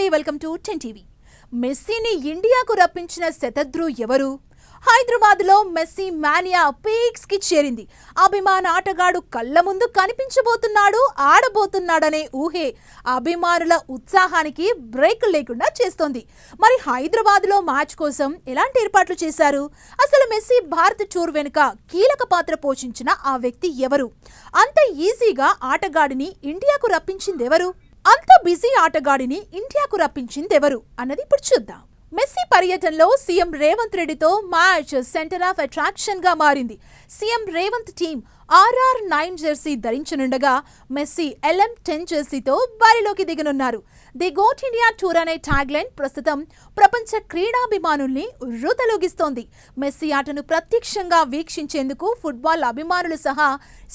నమస్తే, welcome to 10 TV. మెస్సీని ఇండియాకు రప్పించిన శతద్రు ఎవరు? హైదరాబాద్లో మెస్సీ మానియా పీక్స్ కి చేరింది. అభిమాన ఆటగాడు కళ్ళ ముందు కనిపించబోతున్నాడు, ఆడబోతున్నాడనే ఊహే అభిమానుల ఉత్సాహానికి బ్రేక్ లేకుండా చేస్తోంది. మరి హైదరాబాద్లో మ్యాచ్ కోసం ఎలాంటి ఏర్పాట్లు చేశారు? అసలు మెస్సీ భారత్ టూర్ వెనుక కీలక పాత్ర పోషించిన ఆ వ్యక్తి ఎవరు? అంత ఈజీగా ఆటగాడిని ఇండియాకు రప్పించిందెవరు? అంత బిజీ ఆటగాడిని ఇండియాకు రప్పించిందెవరు అన్నది ఇప్పుడు చూద్దాం. మెస్సీ పర్యటనలో సీఎం రేవంత్ రెడ్డితో మ్యాచ్ సెంటర్ ఆఫ్ అట్రాక్షన్ గా మారింది. CM Revanth team RR9 jersey ధరించనుండగా మెస్సీ LM10 జెర్సీతో బరిలోకి దిగనున్నారు. ది గోట్ ఇండియా టూర్ అనే ట్యాగ్ లైన్ ప్రస్తుతం ప్రపంచ క్రీడాభిమానుల్ని ఉర్రూతలూగిస్తోంది. మెస్సీ ఆటను ప్రత్యక్షంగా వీక్షించేందుకు ఫుట్బాల్ అభిమానులు సహా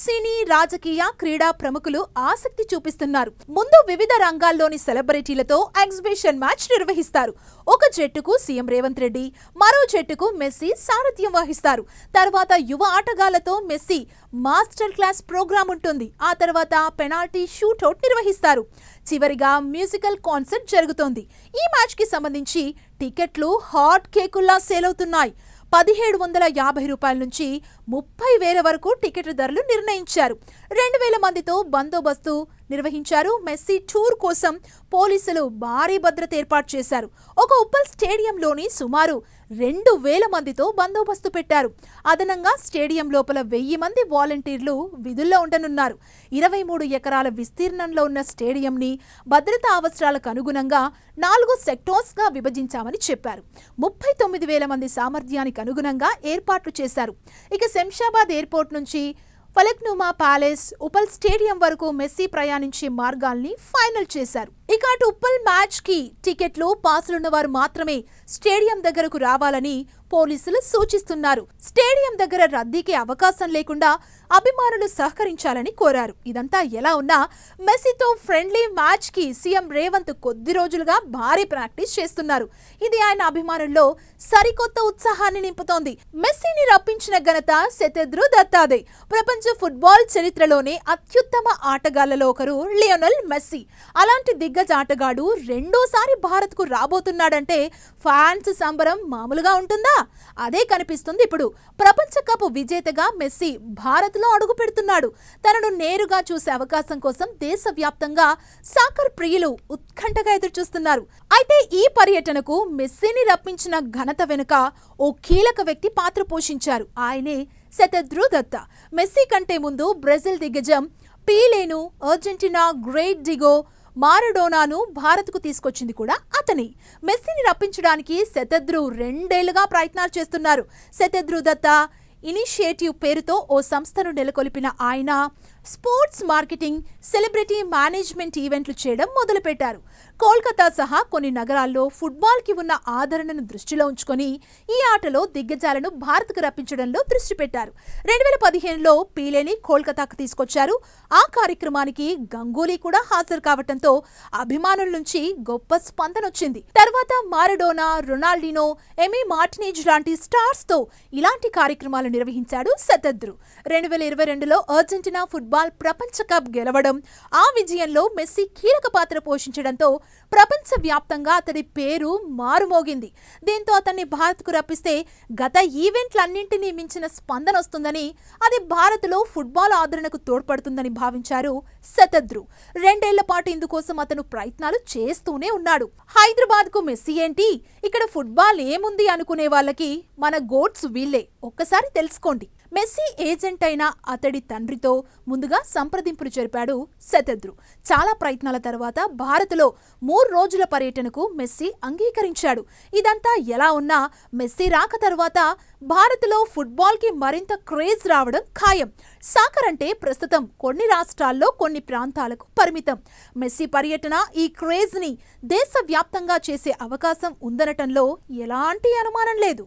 సినీ, రాజకీయ, క్రీడా ప్రముఖులు ఆసక్తి చూపిస్తున్నారు. ముందు వివిధ రంగాల్లోని సెలబ్రిటీలతో ఎగ్జిబిషన్ మ్యాచ్ నిర్వహిస్తారు. ఒక జట్టుకు సీఎం రేవంత్ రెడ్డి, మరో జట్టుకు మెస్సీ సారథ్యం వహిస్తారు. తర్వాత యువ ఆటగాళ్లతో మెస్సీ మాస్టర్ క్లాస్ ప్రోగ్రాం ఉంటుంది. ఆ తర్వాత పెనాల్టీ షూట్అవుట్ నిర్వహిస్తారు. చివరిగా మ్యూజికల్ కాన్సర్ట్ జరుగుతోంది. ఈ మ్యాచ్ కి సంబంధించి టికెట్లు హాట్ కేకుల్లా సేల్ అవుతున్నాయి. 1750 రూపాయల నుంచి 30,000 వరకు టికెట్ల ధరలు నిర్ణయించారు. 2,000 మందితో బందోబస్తు నిర్వహించారు. మెస్సీ టూర్ కోసం పోలీసులు భారీ భద్రత ఏర్పాటు చేశారు. ఒక ఉప్పల్ స్టేడియంలోని సుమారు 2,000 మందితో బందోబస్తు పెట్టారు. అదనంగా స్టేడియం లోపల 1000 మంది వాలంటీర్లు విధుల్లో ఉండనున్నారు. 23 ఎకరాల విస్తీర్ణంలో ఉన్న స్టేడియంని భద్రతా అవసరాలకు అనుగుణంగా 4 సెక్టార్స్ గా విభజించామని చెప్పారు. 39,000 మంది సామర్థ్యానికి అనుగుణంగా ఏర్పాట్లు చేశారు. ఇక శంషాబాద్ ఎయిర్పోర్ట్ నుంచి ఫలక్నుమా ప్యాలెస్, ఉప్పల్ స్టేడియం వరకు మెస్సీ ప్రయాణించే మార్గాల్ని ఫైనల్ చేశారు. ఇక అటు ఉప్పల్ మ్యాచ్ కి టికెట్లు, పాసులున్న వారు మాత్రమే స్టేడియం దగ్గరకు రావాలని పోలీసులు సూచిస్తున్నారు. స్టేడియం దగ్గర రద్దీకి అవకాశం లేకుండా అభిమానులు సహకరించాలని కోరారు. ఇదంతా ఎలా ఉన్నా మెస్సీతో ఫ్రెండ్లీ మ్యాచ్ కి సీఎం రేవంత్ కొద్ది రోజులుగా భారీ ప్రాక్టీస్ చేస్తున్నారు. ఇది ఆయన అభిమానుల్లో సరికొత్త ఉత్సాహాన్ని నింపుతోంది. మెస్సీని రప్పించిన ఘనత శతద్రు దత్తాదే. ప్రపంచ ఫుట్బాల్ చరిత్రలోనే అత్యుత్తమ ఆటగాళ్లలో ఒకరు లియోనెల్ మెస్సీ. అలాంటి దిగ్గజ ఆటగాడు రెండోసారి భారత్ కు రాబోతున్నాడంటే ఫ్యాన్స్ సంబరం మామూలుగా ఉంటుందా? అదే కనిపిస్తుంది ఇప్పుడు. ప్రపంచ కప్ విజేతగా మెస్సీ భారత్ లో అడుగు పెడుతున్నాడు. తనను నేరుగా చూసే అవకాశం కోసం దేశవ్యాప్తంగా సాకర్ ప్రియులు ఉత్కంఠగా ఎదురుచూస్తున్నారు. అయితే ఈ పర్యటనకు మెస్సీని రప్పించిన ఘనత వెనుక ఓ కీలక వ్యక్తి పాత్ర పోషించారు. ఆయనే శతద్రు దత్తా. మెస్సీ కంటే ముందు బ్రెజిల్ దిగ్గజం పీలేను, అర్జెంటీనా గ్రేట్ డిగో మారడోనాను భారత్కు తీసుకొచ్చింది కూడా అతనే. మెస్సీని రప్పించడానికి శతద్రు 2 ఏళ్లుగా ప్రయత్నాలు చేస్తున్నారు. శతద్రు దత్తా ఇనిషియేటివ్ పేరుతో ఓ సంస్థను నెలకొల్పిన ఆయన స్పోర్ట్స్ మార్కెటింగ్, సెలబ్రిటీ మేనేజ్మెంట్ ఈవెంట్లు చేయడం మొదలుపెట్టారు. కోల్కతా సహా కొన్ని నగరాల్లో ఫుట్బాల్కి ఉన్న ఆదరణను దృష్టిలో ఉంచుకొని ఈ ఆటలో దిగ్గజాలను భారత్కు రప్పించడంలో దృష్టి పెట్టారు. 2015లో పీలేని కోల్కతాకు తీసుకొచ్చారు. ఆ కార్యక్రమానికి గంగూలీ కూడా హాజరు కావడంతో అభిమానుల నుంచి గొప్ప స్పందన వచ్చింది. తర్వాత మారడోనా, రొనాల్డినో, ఎమీ మార్టినేజ్ లాంటి స్టార్స్ తో ఇలాంటి కార్యక్రమాలు నిర్వహించాడు శతద్రు. 2022లో అర్జెంటీనా ఫుట్బాల్ ప్రపంచ కప్ గెలవడం, ఆ విజయంలో మెస్సీ కీలక పాత్ర పోషించడంతో ప్రపంచ వ్యాప్తంగా అతడి పేరు మారుమోగింది. దీంతో అతన్ని భారత్కు రప్పిస్తే గత ఈవెంట్లన్నింటినీ మించిన స్పందన వస్తుందని, అది భారత్లో ఫుట్బాల్ ఆదరణకు తోడ్పడుతుందని భావించారు శతద్రు. 2 ఏళ్ల పాటు ఇందుకోసం అతను ప్రయత్నాలు చేస్తూనే ఉన్నాడు. హైదరాబాద్ కు మెస్సీ ఏంటి, ఇక్కడ ఫుట్బాల్ ఏముంది అనుకునే వాళ్ళకి మన గోట్స్ వీళ్ళే. ఒక్కసారి తెలుసుకోండి. మెస్సీ ఏజెంట్ అయిన అతడి తండ్రితో ముందుగా సంప్రదింపులు జరిపాడు శతద్రు. చాలా ప్రయత్నాల తర్వాత భారత్లో 3 రోజుల పర్యటనకు మెస్సీ అంగీకరించాడు. ఇదంతా ఎలా ఉన్నా మెస్సీ రాక తర్వాత భారత్లో ఫుట్బాల్కి మరింత క్రేజ్ రావడం ఖాయం. సాకర్ అంటే ప్రస్తుతం కొన్ని రాష్ట్రాల్లో, కొన్ని ప్రాంతాలకు పరిమితం. మెస్సీ పర్యటన ఈ క్రేజ్ ని దేశవ్యాప్తంగా చేసే అవకాశం ఉందనటంలో ఎలాంటి అనుమానం లేదు.